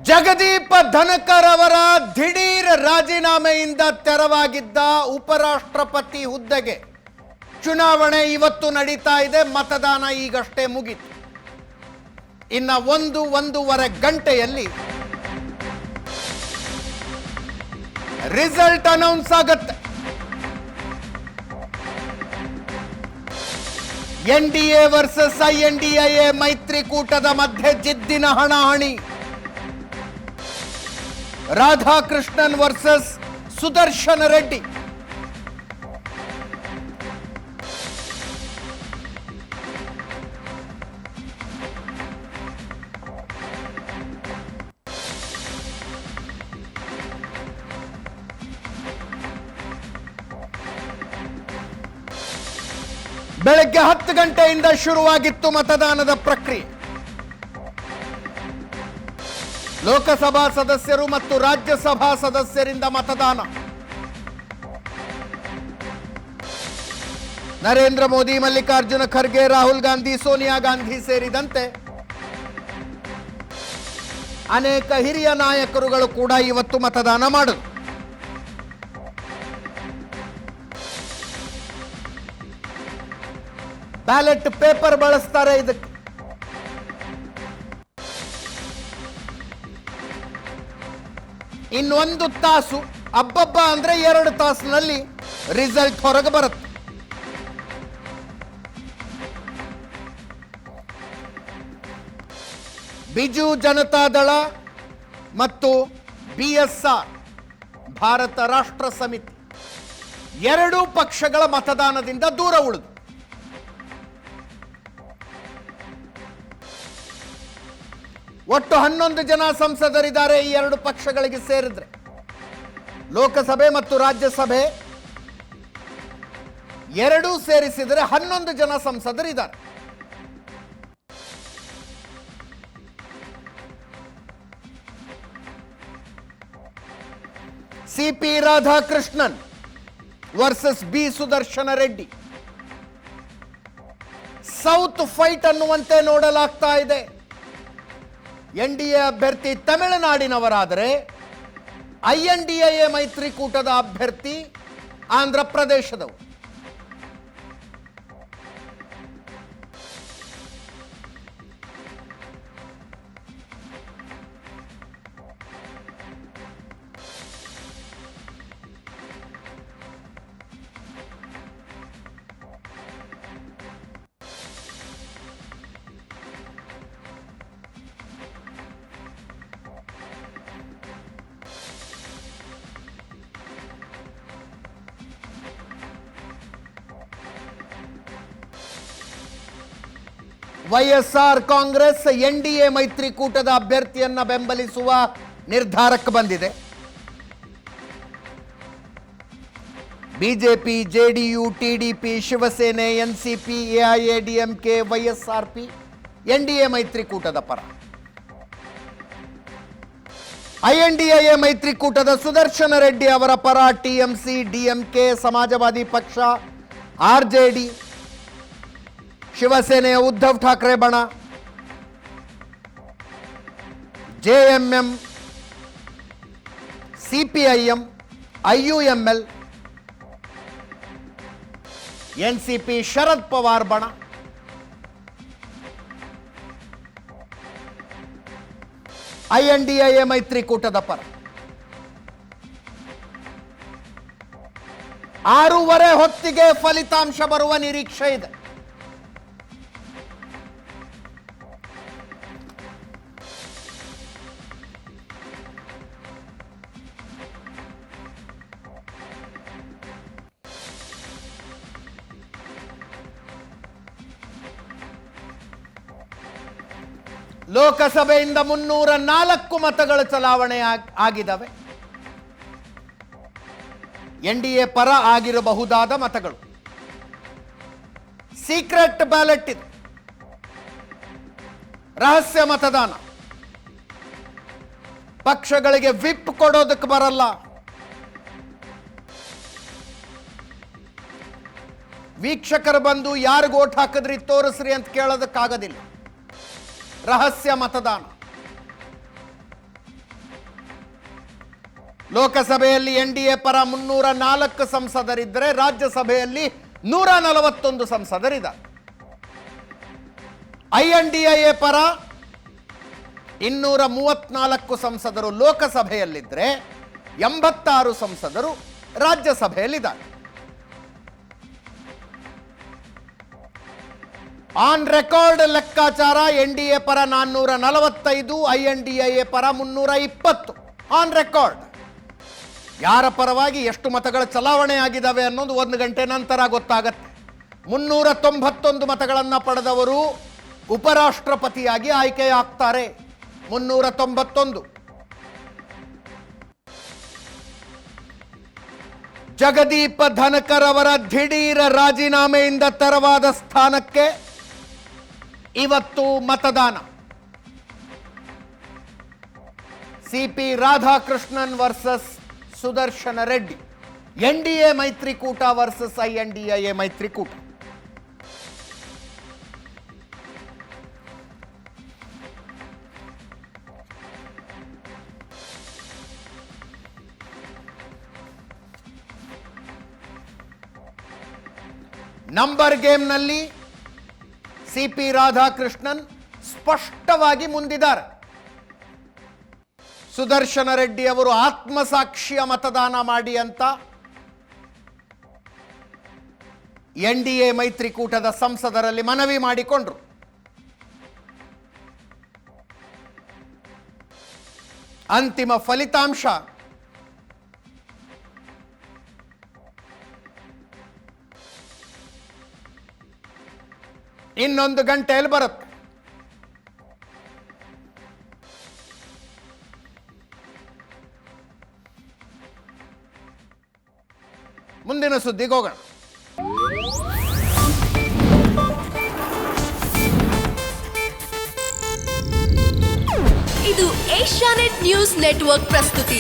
ಜಗದೀಪ್ ಧನಕರ್ ಅವರ ದಿಢೀರ್ ರಾಜೀನಾಮೆಯಿಂದ ತೆರವಾಗಿದ್ದ ಉಪರಾಷ್ಟ್ರಪತಿ ಹುದ್ದೆಗೆ ಚುನಾವಣೆ ಇವತ್ತು ನಡೀತಾ ಇದೆ. ಮತದಾನ ಈಗಷ್ಟೇ ಮುಗಿತು. ಇನ್ನ ಒಂದೂವರೆ ಗಂಟೆಯಲ್ಲಿ ರಿಸಲ್ಟ್ ಅನೌನ್ಸ್ ಆಗುತ್ತೆ. ಎನ್ಡಿಎ ವರ್ಸಸ್ ಐಎನ್ಡಿಎ ಮೈತ್ರಿಕೂಟದ ಮಧ್ಯೆ ಜಿದ್ದಿನ ಹಣಾಹಣಿ. ರಾಧಾಕೃಷ್ಣನ್ ವರ್ಸಸ್ ಸುದರ್ಶನ ರೆಡ್ಡಿ. ಬೆಳಗ್ಗೆ 10 ಗಂಟೆಯಿಂದ ಶುರುವಾಗಿತ್ತು ಮತದಾನದ ಪ್ರಕ್ರಿಯೆ. ಲೋಕಸಭಾ ಸದಸ್ಯರು ಮತ್ತು ರಾಜ್ಯಸಭಾ ಸದಸ್ಯರಿಂದ ಮತದಾನ. ನರೇಂದ್ರ ಮೋದಿ, ಮಲ್ಲಿಕಾರ್ಜುನ ಖರ್ಗೆ, ರಾಹುಲ್ ಗಾಂಧಿ, ಸೋನಿಯಾ ಗಾಂಧಿ ಸೇರಿದಂತೆ ಅನೇಕ ಹಿರಿಯ ನಾಯಕರುಗಳು ಕೂಡ ಇವತ್ತು ಮತದಾನ ಮಾಡಿದರು. ಬ್ಯಾಲೆಟ್ ಪೇಪರ್ ಬಳಸ್ತಾರೆ ಇದಕ್ಕೆ. ಇನ್ನೊಂದು ತಾಸು, ಅಬ್ಬಬ್ಬ ಅಂದ್ರೆ 2 ತಾಸಿನಲ್ಲಿ ರಿಸಲ್ಟ್ ಹೊರಗೆ ಬರುತ್ತೆ. ಬಿಜು ಜನತಾದಳ ಮತ್ತು ಬಿಎಸ್ಆರ್ ಭಾರತ ರಾಷ್ಟ್ರ ಸಮಿತಿ ಎರಡೂ ಪಕ್ಷಗಳ ಮತದಾನದಿಂದ ದೂರ ಉಳಿದು ಒಟ್ಟು 11 ಜನ ಸಂಸದರಿದ್ದಾರೆ ಈ ಎರಡು ಪಕ್ಷಗಳಿಗೆ ಸೇರಿದ್ರೆ. ಲೋಕಸಭೆ ಮತ್ತು ರಾಜ್ಯಸಭೆ ಎರಡೂ ಸೇರಿಸಿದರೆ 11 ಜನ ಸಂಸದರಿದ್ದಾರೆ. CP Radhakrishnan versus B Sudarshan Reddy. South fight ಅನ್ನುವಂತೆ ನೋಡಲಾಗ್ತಾ ಇದೆ. ಎನ್ಡಿಎ ಅಭ್ಯರ್ಥಿ ತಮಿಳುನಾಡಿನವರಾದರೆ ಐಎನ್ಡಿಎ ಮೈತ್ರಿಕೂಟದ ಅಭ್ಯರ್ಥಿ ಆಂಧ್ರ ಪ್ರದೇಶದವರು. ವೈಎಸ್ಆರ್ ಕಾಂಗ್ರೆಸ್ ಎನ್ಡಿಎ ಮೈತ್ರಿಕೂಟದ ಅಭ್ಯರ್ಥಿಯನ್ನ ಬೆಂಬಲಿಸುವ ನಿರ್ಧಾರಕ್ಕೆ ಬಂದಿದೆ. BJP, JDU, TDP, Shiv Sena, NCP, AIADMK, YSRP NDA ಮೈತ್ರಿಕೂಟದ ಪರ. ಐಎನ್ಡಿಎ ಮೈತ್ರಿಕೂಟದ ಸುದರ್ಶನ ರೆಡ್ಡಿ ಅವರ ಪರ ಟಿಎಂಸಿ, ಡಿಎಂಕೆ, ಸಮಾಜವಾದಿ ಪಕ್ಷ, ಆರ್ಜೆಡಿ, ಶಿವಸೇನೆಯ ಉದ್ಧವ್ ಠಾಕ್ರೆ ಬಣ, JMM, CPIM, IUML, NCP Sharad Pawar ಬಣ, ಐಎನ್ಡಿಎ ಮೈತ್ರಿಕೂಟದ ಪರ. 6:30 ಹೊತ್ತಿಗೆ ಫಲಿತಾಂಶ ಬರುವ ನಿರೀಕ್ಷೆ ಇದೆ. ಲೋಕಸಭೆಯಿಂದ 304 ಮತಗಳ ಚಲಾವಣೆ ಆಗಿದ್ದಾವೆ. ಎನ್ಡಿಎ ಪರ ಆಗಿರಬಹುದಾದ ಮತಗಳು. ಸೀಕ್ರೆಟ್ ಬ್ಯಾಲೆಟ್ ಇದು, ರಹಸ್ಯ ಮತದಾನ. ಪಕ್ಷಗಳಿಗೆ ವಿಪ್ ಕೊಡೋದಕ್ಕೆ ಬರಲ್ಲ. ವೀಕ್ಷಕರು ಬಂದು ಯಾರಿಗೆ ಓಟ್ ಹಾಕಿದ್ರಿ ತೋರಿಸ್ರಿ ಅಂತ ಕೇಳೋದಕ್ಕಾಗೋದಿಲ್ಲ. ರಹಸ್ಯ ಮತದಾನ. ಲೋಕಸಭೆಯಲ್ಲಿ NDA ಪರ 304 ಸಂಸದರಿದ್ದರೆ ರಾಜ್ಯಸಭೆಯಲ್ಲಿ 141 ಸಂಸದರಿದ್ದಾರೆ. INDIA ಪರ 234 ಸಂಸದರು ಲೋಕಸಭೆಯಲ್ಲಿದ್ದರೆ 86 ಸಂಸದರು ರಾಜ್ಯಸಭೆಯಲ್ಲಿದ್ದಾರೆ. ಆನ್ ರೆಕಾರ್ಡ್ ಲೆಕ್ಕಾಚಾರ NDA ಪರ 445, INDIA ಪರ 320. On record. ಯಾರ ಪರವಾಗಿ ಎಷ್ಟು ಮತಗಳ ಚಲಾವಣೆ ಆಗಿದ್ದಾವೆ ಅನ್ನೋದು 1 ಗಂಟೆ ನಂತರ ಗೊತ್ತಾಗತ್ತೆ. 391 ಮತಗಳನ್ನು ಪಡೆದವರು ಉಪರಾಷ್ಟ್ರಪತಿಯಾಗಿ ಆಯ್ಕೆಯಾಗ್ತಾರೆ. 391. ಜಗದೀಪ್ ಧನಕರ್ ಅವರ ದಿಢೀರ ರಾಜೀನಾಮೆಯಿಂದ ತೆರವಾದ ಸ್ಥಾನಕ್ಕೆ ಇವತ್ತು ಮತದಾನ. CP Radhakrishnan versus Sudarshan Reddy. NDA ಮೈತ್ರಿಕೂಟ ವರ್ಸಸ್ INDIA ಮೈತ್ರಿಕೂಟ. ನಂಬರ್ ಗೇಮ್ನಲ್ಲಿ CP ರಾಧಾಕೃಷ್ಣನ್ ಸ್ಪಷ್ಟವಾಗಿ ಮುಂದಿದ್ದಾರೆ. ಸುದರ್ಶನ ರೆಡ್ಡಿ ಅವರು ಆತ್ಮಸಾಕ್ಷಿಯ ಮತದಾನ ಮಾಡಿ ಅಂತ NDA ಮೈತ್ರಿಕೂಟದ ಸಂಸದರಲ್ಲಿ ಮನವಿ ಮಾಡಿಕೊಂಡ್ರು. ಅಂತಿಮ ಫಲಿತಾಂಶ ಇನ್ನೊಂದು ಗಂಟೆಯಲ್ಲಿ ಬರುತ್ತೆ. ಮುಂದಿನ ಸುದ್ದಿಗೆ ಹೋಗೋಣ. ಇದು ಏಷ್ಯಾನೆಟ್ ನ್ಯೂಸ್ ನೆಟ್ವರ್ಕ್ ಪ್ರಸ್ತುತಿ.